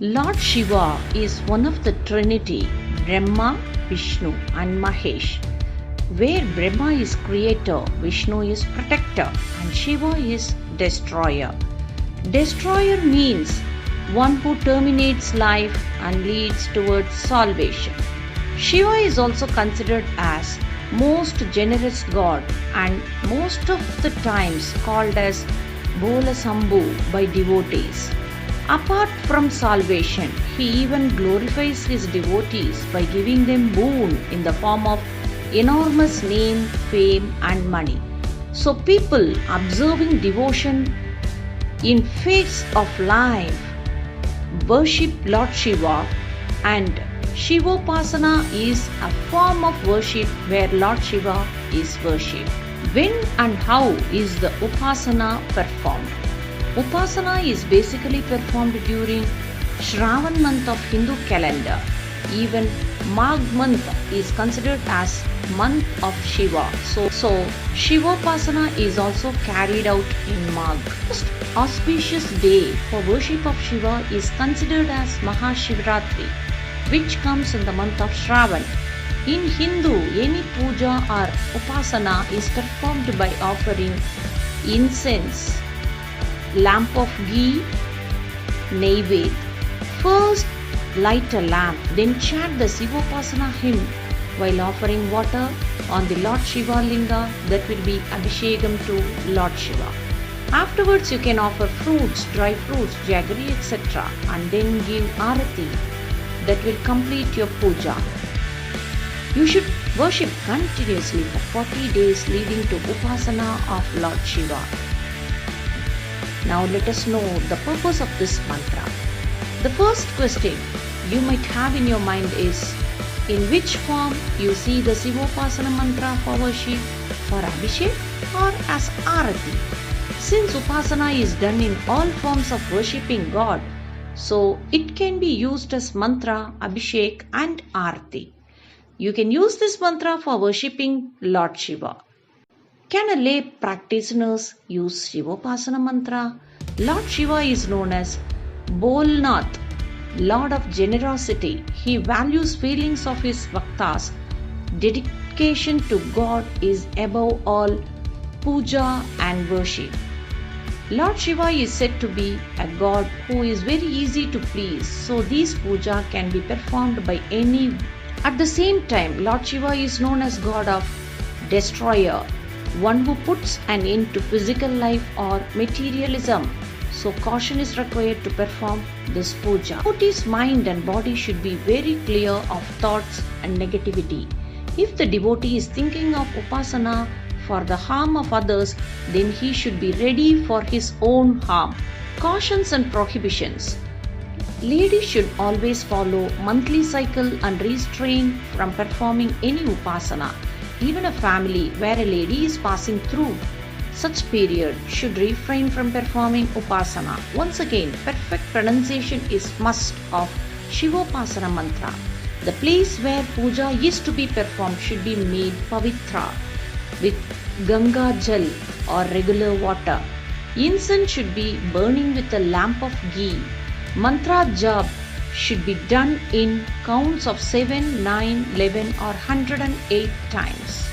Lord Shiva is one of the Trinity, Brahma, Vishnu and Mahesh. Where Brahma is creator, Vishnu is protector and Shiva is destroyer. Destroyer means one who terminates life and leads towards salvation. Shiva is also considered as most generous god and most of the times called as Bhola Sambhu by devotees. Apart from salvation, he even glorifies his devotees by giving them boon in the form of enormous name, fame and money. So people observing devotion in face of life worship Lord Shiva, and Shivopasana is a form of worship where Lord Shiva is worshipped. When and how is the Upasana performed? Upasana is basically performed during Shravan month of Hindu calendar. Even Magh month is considered as month of Shiva. So Shivopasana is also carried out in Magh. Most auspicious day for worship of Shiva is considered as Mahashivratri, which comes in the month of Shravan. In Hindu, any puja or upasana is performed by offering incense, lamp of ghee, Naivedya. First light a lamp, then chant the Shivopasana hymn while offering water on the Lord Shiva Linga, that will be Abhishekam to Lord Shiva. Afterwards you can offer fruits, dry fruits, jaggery etc. and then give arati, that will complete your puja. You should worship continuously for 40 days leading to Upasana of Lord Shiva. Now let us know the purpose of this mantra. The first question you might have in your mind is, in which form you see the Shivopasana mantra for worship, for Abhishek or as Arati? Since Upasana is done in all forms of worshipping God, so it can be used as mantra, Abhishek and Arati. You can use this mantra for worshipping Lord Shiva. Can a lay practitioners use Shivopasana mantra? Lord Shiva is known as Bholnath, Lord of generosity. He values feelings of his bhaktas. Dedication to God is above all puja and worship. Lord Shiva is said to be a god who is very easy to please, so these puja can be performed by any. At the same time, Lord Shiva is known as god of destroyer, one who puts an end to physical life or materialism. So caution is required to perform this puja. Devotee's mind and body should be very clear of thoughts and negativity. If the devotee is thinking of upasana for the harm of others, then he should be ready for his own harm. Cautions and prohibitions. Ladies should always follow monthly cycle and restrain from performing any upasana. Even a family where a lady is passing through such period should refrain from performing upasana. Once again, perfect pronunciation is must of Shivopasana mantra. The place where puja is to be performed should be made pavitra with Ganga Jal or regular water. Incense should be burning with a lamp of ghee. Mantra jap should be done in counts of 7, 9, 11 or 108 times.